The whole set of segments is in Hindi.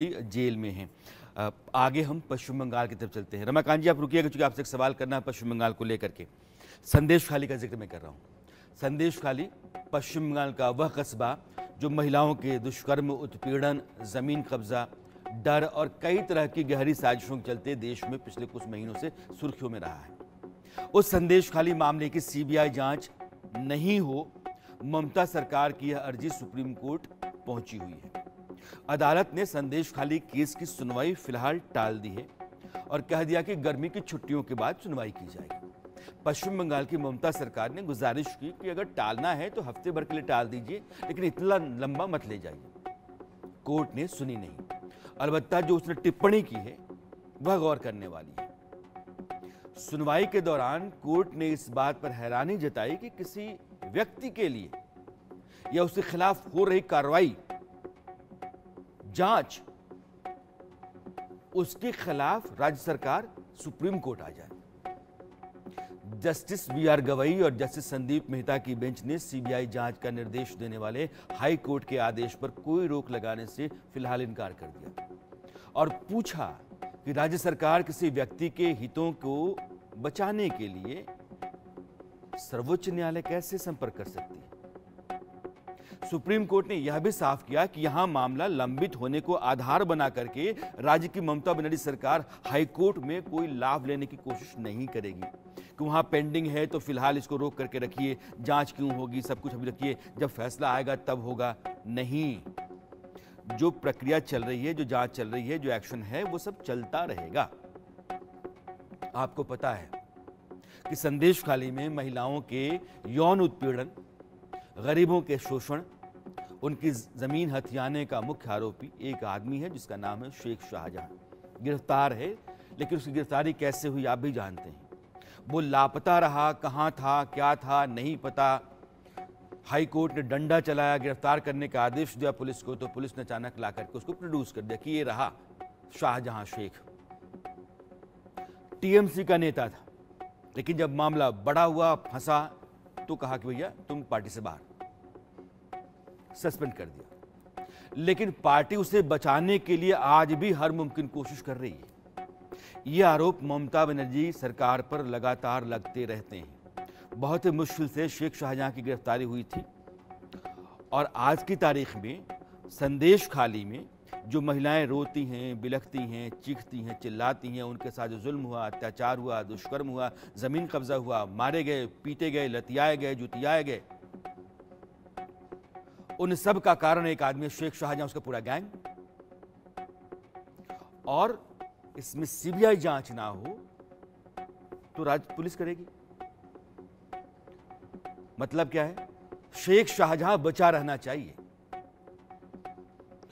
जेल में हैं। आगे हम पश्चिम बंगाल की तरफ चलते हैं। रमाकांत जी, आप रुकिएगा, क्योंकि आपसे एक सवाल करना है पश्चिम बंगाल को लेकर के। संदेश खाली का जिक्र मैं कर रहा हूँ। संदेश खाली पश्चिम बंगाल का वह कस्बा जो महिलाओं के दुष्कर्म, उत्पीड़न, जमीन कब्जा, डर और कई तरह की गहरी साजिशों के चलते देश में पिछले कुछ महीनों से सुर्खियों में रहा है। उस संदेश खाली मामले की सीबीआई जांच नहीं हो, ममता सरकार की यह अर्जी सुप्रीम कोर्ट पहुंची हुई है। अदालत ने संदेश खाली केस की सुनवाई फिलहाल टाल दी है और कह दिया कि गर्मी की छुट्टियों के बाद सुनवाई की जाएगी। पश्चिम बंगाल की ममता सरकार ने गुजारिश की कि अगर टालना है तो हफ्ते भर के लिए टाल दीजिए, लेकिन इतना लंबा मत ले जाइए। कोर्ट ने सुनी नहीं। अलबत्ता जो उसने टिप्पणी की है वह गौर करने वाली है। सुनवाई के दौरान कोर्ट ने इस बात पर हैरानी जताई कि किसी व्यक्ति के लिए या उसके खिलाफ हो रही कार्रवाई, जांच, उसके खिलाफ राज्य सरकार सुप्रीम कोर्ट आ जाए। Justice B R. गवई और जस्टिस संदीप मेहता की बेंच ने सीबीआई जांच का निर्देश देने वाले हाई कोर्ट के आदेश पर कोई रोक लगाने से फिलहाल इनकार कर दिया और पूछा कि राज्य सरकार किसी व्यक्ति के हितों को बचाने के लिए सर्वोच्च न्यायालय कैसे संपर्क कर सकती है। सुप्रीम कोर्ट ने यह भी साफ किया कि यहां मामला लंबित होने को आधार बना करके राज्य की ममता बनर्जी सरकार हाईकोर्ट में कोई लाभ लेने की कोशिश नहीं करेगी कि वहां पेंडिंग है तो फिलहाल इसको रोक करके रखिए, जांच क्यों होगी, सब कुछ अभी रखिए, जब फैसला आएगा तब होगा। नहीं, जो प्रक्रिया चल रही है, जो जांच चल रही है, जो एक्शन है, वो सब चलता रहेगा। आपको पता है कि संदेश खाली में महिलाओं के यौन उत्पीड़न, गरीबों के शोषण, उनकी जमीन हथियाने का मुख्य आरोपी एक आदमी है जिसका नाम है शेख शाहजहां। गिरफ्तार है, लेकिन उसकी गिरफ्तारी कैसे हुई आप भी जानते हैं। वो लापता रहा, कहां था, क्या था, नहीं पता। हाई कोर्ट ने डंडा चलाया, गिरफ्तार करने का आदेश दिया पुलिस को, तो पुलिस ने अचानक ला करके उसको प्रोड्यूस कर दिया कि ये रहा शाहजहां शेख। टीएमसी का नेता था, लेकिन जब मामला बड़ा हुआ, फंसा, तो कहा कि भैया तुम पार्टी से बाहर, सस्पेंड कर दिया। लेकिन पार्टी उसे बचाने के लिए आज भी हर मुमकिन कोशिश कर रही है। ये आरोप ममता बनर्जी सरकार पर लगातार लगते रहते हैं। बहुत ही मुश्किल से शेख शाहजहां की गिरफ्तारी हुई थी और आज की तारीख में संदेश खाली में जो महिलाएं रोती हैं, बिलखती हैं, चीखती हैं, चिल्लाती हैं, उनके साथ जो जुल्म हुआ, अत्याचार हुआ, दुष्कर्म हुआ, जमीन कब्जा हुआ, मारे गए, पीटे गए, लतियाए गए, जुतियाए गए, उन सब का कारण एक आदमी शेख शाहजहां, उसका पूरा गैंग। और इसमें सीबीआई जांच ना हो तो राज्य पुलिस करेगी। मतलब क्या है? शेख शाहजहां बचा रहना चाहिए।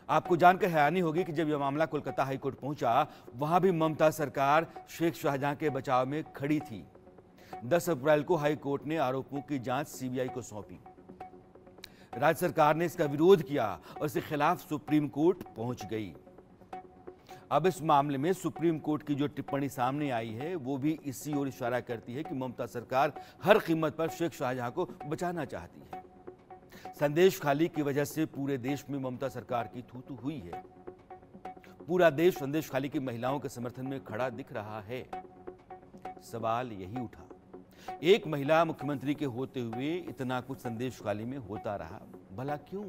आपको जानकर हैरानी होगी कि जब यह मामला कोलकाता हाईकोर्ट पहुंचा, वहां भी ममता सरकार शेख शाहजहां के बचाव में खड़ी थी। 10 अप्रैल को हाईकोर्ट ने आरोपों की जांच सीबीआई को सौंपी। राज्य सरकार ने इसका विरोध किया और इसके खिलाफ सुप्रीम कोर्ट पहुंच गई। अब इस मामले में सुप्रीम कोर्ट की जो टिप्पणी सामने आई है, वो भी इसी ओर इशारा करती है कि ममता सरकार हर कीमत पर शेख शाहजहां को बचाना चाहती है। संदेश खाली की वजह से पूरे देश में ममता सरकार की थू-थू हुई है। पूरा देश संदेश खाली की महिलाओं के समर्थन में खड़ा दिख रहा है। सवाल यही उठा, एक महिला मुख्यमंत्री के होते हुए इतना कुछ संदेश खाली में होता रहा, भला क्यों?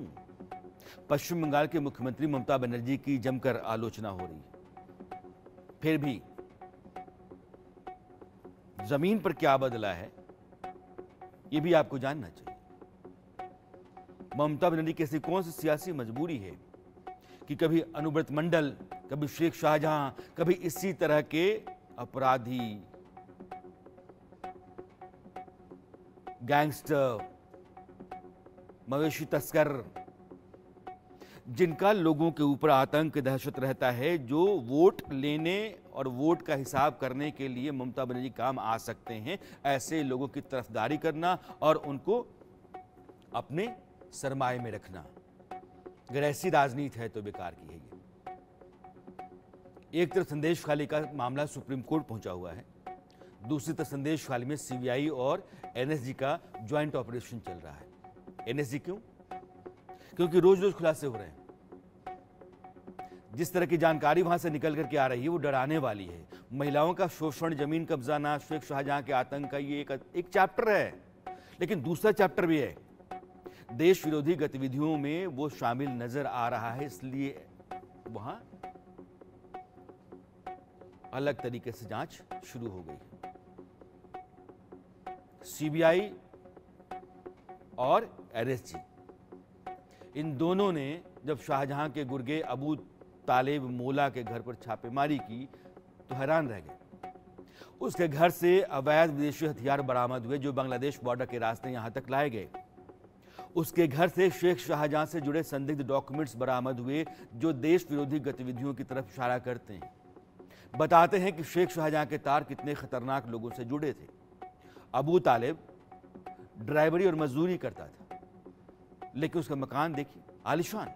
पश्चिम बंगाल के मुख्यमंत्री ममता बनर्जी की जमकर आलोचना हो रही है। फिर भी जमीन पर क्या बदला है, यह भी आपको जानना चाहिए। ममता बनर्जी की ऐसी कौन सी सियासी मजबूरी है कि कभी अनुव्रत मंडल, कभी शेख शाहजहां, कभी इसी तरह के अपराधी, गैंगस्टर, मवेशी तस्कर, जिनका लोगों के ऊपर आतंक, दहशत रहता है, जो वोट लेने और वोट का हिसाब करने के लिए ममता बनर्जी काम आ सकते हैं, ऐसे लोगों की तरफदारी करना और उनको अपने सरमाए में रखना, अगर ऐसी राजनीति है तो बेकार की है ये। एक तरफ संदेश खाली का मामला सुप्रीम कोर्ट पहुंचा हुआ है, दूसरी तरफ संदेश खाली में सीबीआई और एनएसजी का ज्वाइंट ऑपरेशन चल रहा है। एनएसजी क्यों? क्योंकि रोज रोज खुलासे हो रहे हैं। जिस तरह की जानकारी वहां से निकल करके आ रही है वो डराने वाली है। महिलाओं का शोषण, जमीन कब्जाना, शेख शाहजहां के आतंक का ये एक चैप्टर है, लेकिन दूसरा चैप्टर भी है। देश विरोधी गतिविधियों में वो शामिल नजर आ रहा है, इसलिए वहां अलग तरीके से जांच शुरू हो गई। सीबीआई और एनएसजी, इन दोनों ने जब शाहजहां के गुर्गे अबू तालेब मोल्ला के घर पर छापेमारी की तो हैरान रह गए। उसके घर से अवैध विदेशी हथियार बरामद हुए जो बांग्लादेश बॉर्डर के रास्ते यहां तक लाए गए। उसके घर से शेख शाहजहां से जुड़े संदिग्ध डॉक्यूमेंट्स बरामद हुए जो देश विरोधी गतिविधियों की तरफ इशारा करते हैं, बताते हैं कि शेख शाहजहां के तार कितने खतरनाक लोगों से जुड़े थे। अबू तालेब ड्राइवरी और मजदूरी करता था, लेकिन उसका मकान देखिए, आलिशान।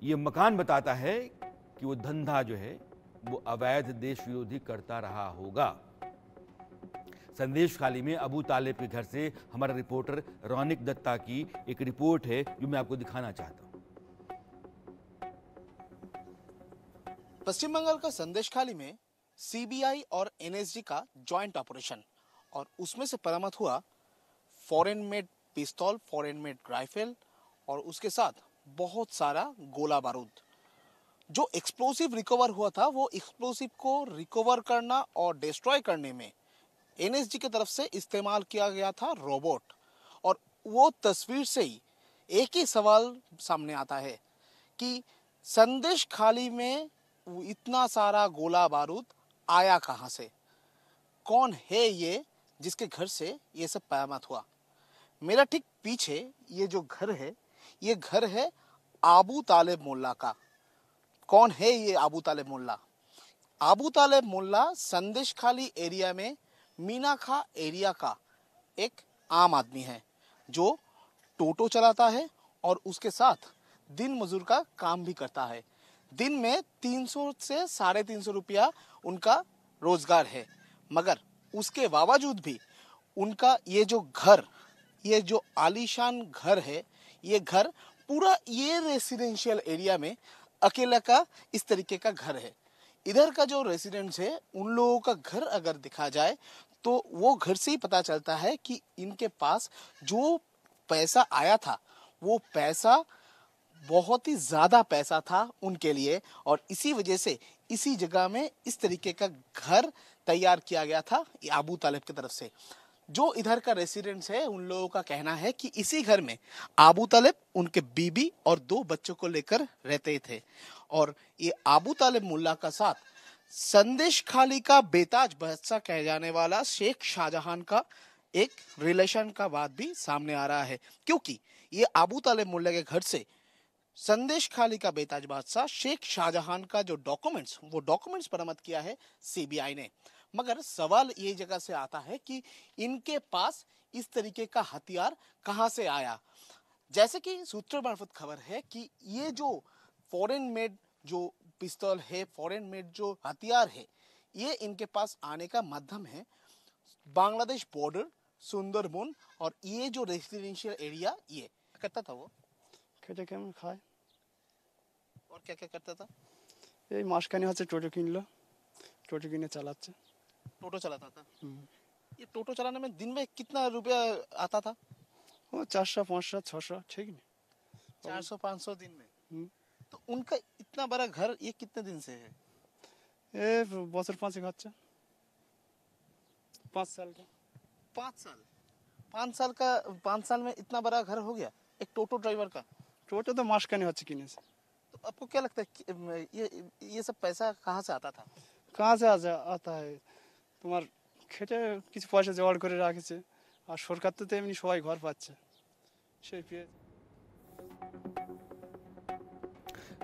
यह मकान बताता है कि वो धंधा जो है वो अवैध देश विरोधी करता रहा होगा। संदेश खाली में अबू तालेब के घर से हमारा रिपोर्टर रौनिक दत्ता की एक रिपोर्ट है जो मैं आपको दिखाना चाहता हूं। पश्चिम बंगाल का संदेश खाली में सीबीआई और एनएसजी का जॉइंट ऑपरेशन, और उसमें से बरामद हुआ फॉरेन मेड पिस्तौल, फॉरेन मेड राइफल और उसके साथ बहुत सारा गोला बारूद। जो एक्सप्लोसिव रिकवर हुआ था वो एक्सप्लोसिव को रिकवर करना और डिस्ट्रॉय करने में एनएसजी की तरफ से इस्तेमाल किया गया था रोबोट। और वो तस्वीर से ही एक ही सवाल सामने आता है कि संदेश खाली में इतना सारा गोला बारूद आया कहां से? कौन है ये जिसके घर से ये सब बरामद हुआ? मेरा ठीक पीछे ये जो घर है, ये घर है अबू तालेब मोल्ला का। कौन है ये अबू तालेब मोल्ला? अबू तालेब मोल्ला संदेश खाली एरिया में मीनाखा एरिया का एक आम आदमी है जो टोटो चलाता है और उसके साथ दिन मजदूर का काम भी करता है। दिन में 300 से 350 रुपया उनका रोजगार है, मगर उसके बावजूद भी उनका ये जो घर, ये जो आलीशान घर है, ये घर पूरा ये रेसिडेंशियल एरिया में अकेला का इस तरीके का घर है। इधर का जो रेसिडेंट्स है उन लोगों का घर अगर दिखा जाए तो वो घर से ही पता चलता है कि इनके पास जो पैसा आया था वो पैसा बहुत ही ज्यादा पैसा था उनके लिए, और इसी वजह से इसी जगह में इस तरीके का घर तैयार किया गया था अबू तालेब की तरफ से। जो इधर का रेसिडेंट्स है उन लोगों का कहना है कि इसी घर में अबू तालेब उनके बीबी और 2 बच्चों को लेकर रहते थे, और ये अबू तालेब मोल्ला का साथ संदेश खाली का बेताज बादशाह कहे जाने वाला शेख शाहजहां का एक रिलेशन का बात भी सामने आ रहा है, क्योंकि ये अबू तालेब मोल्ला के घर से संदेश खाली का बेताज बादशाह शेख शाहजहां का जो डॉक्यूमेंट्स बरामद किया है सीबीआई ने। मगर सवाल ये जगह से आता है कि इनके पास इस तरीके का हथियार कहां से आया? जैसे कि सूत्रों मार्फत खबर है कि ये जो फॉरेन मेड जो पिस्तौल है, फॉरेन मेड जो हथियार है, ये इनके पास आने का माध्यम है बांग्लादेश बॉर्डर, सुंदरबन और ये जो रेसिडेंशियल एरिया ये करता था। वो খেটে কেমন খায় और क्या क्या करता था? এই মাসখানি হচ্ছে টোটো কিনলো, টোটো কিনে চালাচ্ছে। टोटो चलाता था। ये टोटो चलाने में दिन में कितना रुपया आता था? ও 400 500 600 ঠিক নেই। 400-500 दिन में। तो उनका इतना बड़ा घर ये कितने दिन से है? এ বছর 5 হচ্ছে, 5 साल का। 5 साल। 5 साल में इतना बड़ा घर हो गया एक टोटो ड्राइवर का। টোটো তো মাসখানি হচ্ছে কিনেছে। तो आपको क्या लगता है कि ये सब पैसा कहाँ से आता था? कहाँ से आता है? তোমার খেটে কিছু পয়সা জোগাড় করে রাখেছে, আর সরকার তো এমনি সবাই ঘর পাচ্ছে সেই পেয়ে।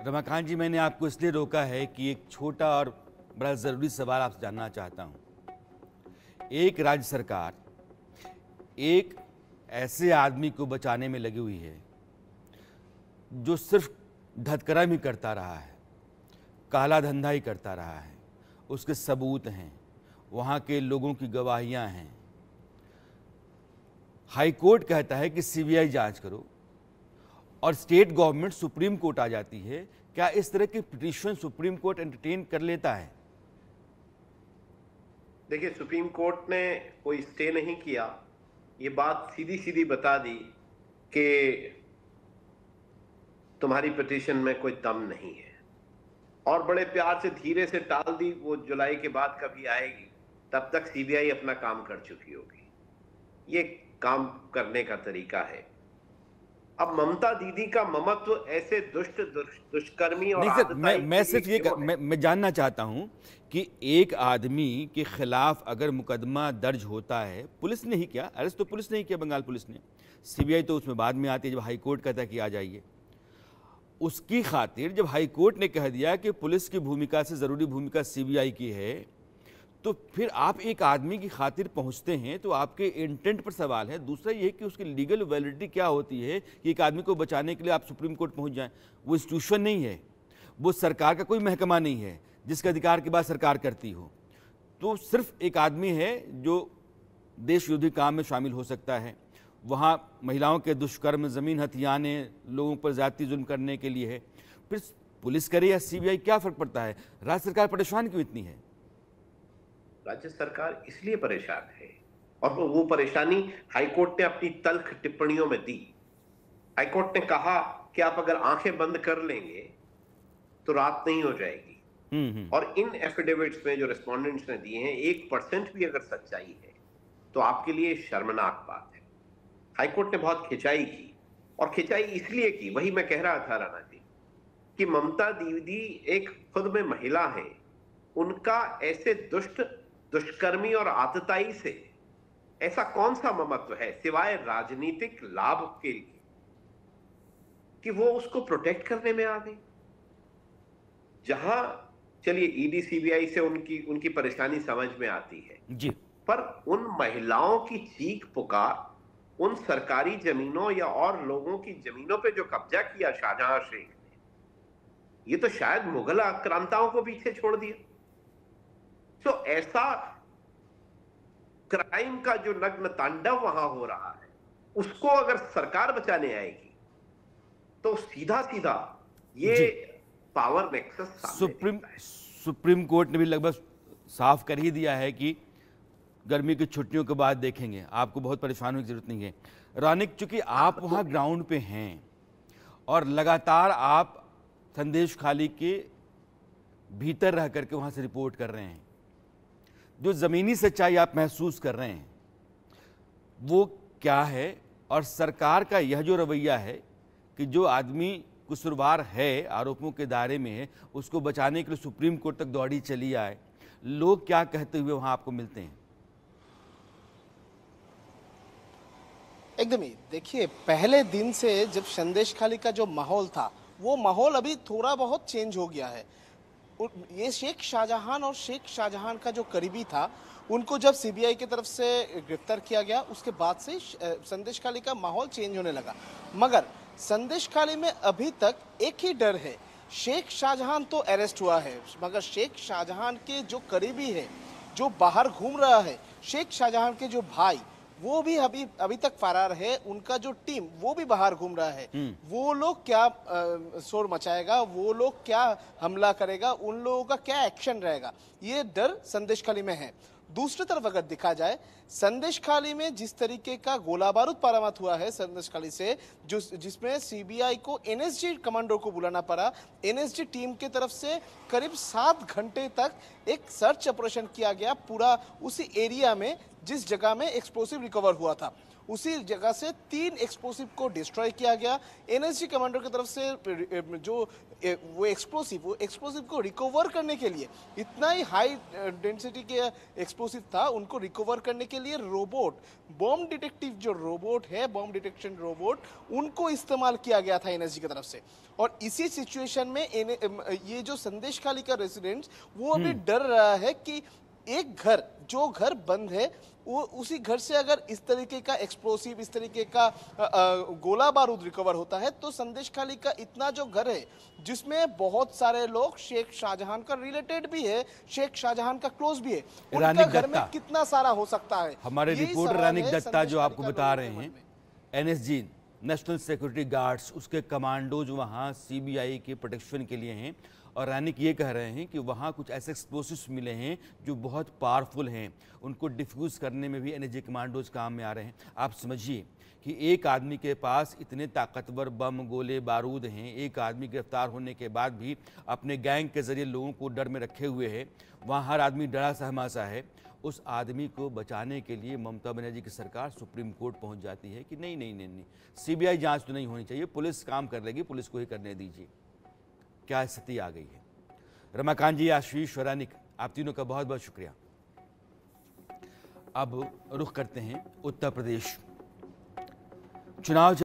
रमाकांत जी, मैंने आपको इसलिए रोका है कि एक छोटा और बड़ा ज़रूरी सवाल आपसे जानना चाहता हूं। एक राज्य सरकार एक ऐसे आदमी को बचाने में लगी हुई है जो सिर्फ धतकरम ही करता रहा है, काला धंधा ही करता रहा है, उसके सबूत हैं, वहाँ के लोगों की गवाहियाँ हैं। हाई कोर्ट कहता है कि सीबीआई जांच करो और स्टेट गवर्नमेंट सुप्रीम कोर्ट आ जाती है क्या इस तरह की पिटीशन सुप्रीम कोर्ट एंटरटेन कर लेता है? देखिए, सुप्रीम कोर्ट ने कोई स्टे नहीं किया, ये बात सीधी सीधी बता दी कि तुम्हारी पिटीशन में कोई दम नहीं है, और बड़े प्यार से धीरे से टाल दी। वो जुलाई के बाद कभी आएगी, तब तक सीबीआई अपना काम कर चुकी होगी। ये काम करने का तरीका है। अब ममता दीदी का ममत्व ऐसे दुष्कर्मी और नहीं सर, मैं सिर्फ ये मैं जानना चाहता हूं कि एक आदमी के खिलाफ अगर मुकदमा दर्ज होता है, पुलिस ने ही किया, अरेस्ट तो पुलिस ने ही किया, बंगाल पुलिस ने, सीबीआई तो उसमें बाद में आती है जब हाई कोर्ट कहता है कि आ जाइए। उसकी खातिर जब हाई कोर्ट ने कह दिया कि पुलिस की भूमिका से ज़रूरी भूमिका सीबीआई की है, तो फिर आप एक आदमी की खातिर पहुंचते हैं तो आपके इंटेंट पर सवाल है। दूसरा ये कि उसकी लीगल वैलिडिटी क्या होती है कि एक आदमी को बचाने के लिए आप सुप्रीम कोर्ट पहुंच जाएं। वो इंस्टीट्यूशन नहीं है, वो सरकार का कोई महकमा नहीं है जिसके अधिकार की बात सरकार करती हो। तो सिर्फ एक आदमी है जो देश विरोधी काम में शामिल हो सकता है। वहाँ महिलाओं के दुष्कर्म, ज़मीन हथियाने, लोगों पर ज़्यादती जुल्म करने के लिए है। फिर पुलिस करे या सीबीआई, क्या फ़र्क पड़ता है? राज्य सरकार परेशान क्यों इतनी है? राज्य सरकार इसलिए परेशान है, और वो परेशानी हाईकोर्ट ने अपनी तल्ख टिप्पणियों में दी। हाईकोर्ट ने कहा कि आप अगर आंखें बंद कर लेंगे तो रात नहीं हो जाएगी। और इन एफिडेविट्स में जो रिस्पोंडेंट्स ने दिए हैं, 1% भी अगर सच्चाई है तो आपके लिए शर्मनाक बात है। हाईकोर्ट ने बहुत खिंचाई की, और खिंचाई इसलिए की, वही मैं कह रहा था राणा जी, कि ममता दीदी एक खुद में महिला है, उनका ऐसे दुष्कर्मी और आतताई से ऐसा कौन सा ममत्व है सिवाय राजनीतिक लाभ के लिए कि वो उसको प्रोटेक्ट करने में आ गई। जहां चलिए ईडी सीबीआई से उनकी परेशानी समझ में आती है जी, पर उन महिलाओं की चीख पुकार, उन सरकारी जमीनों या और लोगों की जमीनों पे जो कब्जा किया शाहजहां शेख ने, ये तो शायद मुगल आक्रांताओं को पीछे छोड़ दिया। तो ऐसा क्राइम का जो नग्न तांडव वहां हो रहा है, उसको अगर सरकार बचाने आएगी तो सीधा सीधा ये पावर नेक्सस सुप्रीम कोर्ट ने भी लगभग साफ कर ही दिया है कि गर्मी की छुट्टियों के बाद देखेंगे, आपको बहुत परेशान होने की जरूरत नहीं है। रानिक, चूंकि आप वहां ग्राउंड पे हैं और लगातार आप संदेश खाली के भीतर रह करके वहां से रिपोर्ट कर रहे हैं, जो ज़मीनी सच्चाई आप महसूस कर रहे हैं वो क्या है? और सरकार का यह जो रवैया है कि जो आदमी कसूरवार है, आरोपों के दायरे में है, उसको बचाने के लिए सुप्रीम कोर्ट तक दौड़ी चली आए, लोग क्या कहते हुए वहां आपको मिलते हैं? एकदम ही देखिए, पहले दिन से जब संदेश खाली का जो माहौल था, वो माहौल अभी थोड़ा बहुत चेंज हो गया है। ये शेख शाहजहां और शेख शाहजहां का जो करीबी था, उनको जब सीबीआई की तरफ से गिरफ्तार किया गया, उसके बाद से संदेश खाली का माहौल चेंज होने लगा। मगर संदेश खाली में अभी तक एक ही डर है, शेख शाहजहां तो अरेस्ट हुआ है, मगर शेख शाहजहां के जो करीबी है, जो बाहर घूम रहा है, शेख शाहजहां के जो भाई, वो भी अभी तक फरार है। उनका जो टीम वो भी बाहर घूम रहा है। वो लोग क्या शोर मचाएगा, वो लोग क्या हमला करेगा, उन लोगों का क्या एक्शन रहेगा, ये डर संदेश खाली में है। दूसरी तरफ अगर देखा जाए, संदेश खाली में जिस तरीके का गोला बारूद बरामद हुआ है संदेश खाली से, जिसमें सीबीआई को एनएसजी कमांडो को बुलाना पड़ा, एनएसजी टीम की तरफ से करीब 7 घंटे तक एक सर्च ऑपरेशन किया गया पूरा उसी एरिया में जिस जगह में एक्सप्लोसिव रिकवर हुआ था। उसी जगह से 3 एक्सप्लोसिव को डिस्ट्रॉय किया गया। एनएसजी कमांडर की तरफ से जो वो एक्सप्लोसिव को रिकवर करने के लिए, इतना ही हाई डेंसिटी के एक्सप्लोसिव था, उनको रिकवर करने के लिए रोबोट, बॉम्ब डिटेक्टिव जो रोबोट है, बॉम्ब डिटेक्शन रोबोट, उनको इस्तेमाल किया गया था एनएसजी की तरफ से। और इसी सिचुएशन में ये जो संदेश खाली का रेसिडेंट्स, वो अभी डर रहा है कि एक घर, जो घर बंद है, वो उसी घर से अगर इस तरीके का एक्सप्लोसिव, इस तरीके का गोला बारूद रिकवर होता है, तो संदेश खाली का इतना जो घर है, जिसमें बहुत सारे लोग शेख शाहजहां का रिलेटेड भी है, शेख शाहजहां का क्लोज भी है, उनका घर में कितना सारा हो सकता है। हमारे रिपोर्टर रानिक दत्ता जो आपको बता रहे हैं, एनएसजी नेशनल सिक्योरिटी गार्ड्स, उसके कमांडोज वहाँ सीबीआई के प्रोटेक्शन के लिए हैं। और रैनिक ये कह रहे हैं कि वहाँ कुछ ऐसे एक्सप्लोसिव्स मिले हैं जो बहुत पावरफुल हैं, उनको डिफ्यूज़ करने में भी एनएसजी कमांडोज काम में आ रहे हैं। आप समझिए कि एक आदमी के पास इतने ताकतवर बम, गोले, बारूद हैं, एक आदमी गिरफ्तार होने के बाद भी अपने गैंग के जरिए लोगों को डर में रखे हुए है। वहाँ हर आदमी डरा सहमासा है। उस आदमी को बचाने के लिए ममता बनर्जी की सरकार सुप्रीम कोर्ट पहुंच जाती है कि नहीं नहीं नहीं नहीं, सीबीआई जांच तो नहीं होनी चाहिए, पुलिस काम कर लेगी, पुलिस को ही करने दीजिए। क्या स्थिति आ गई है। रमाकांत जी, आशीष, रैनिक, आप तीनों का बहुत बहुत शुक्रिया। अब रुख करते हैं उत्तर प्रदेश चुनाव।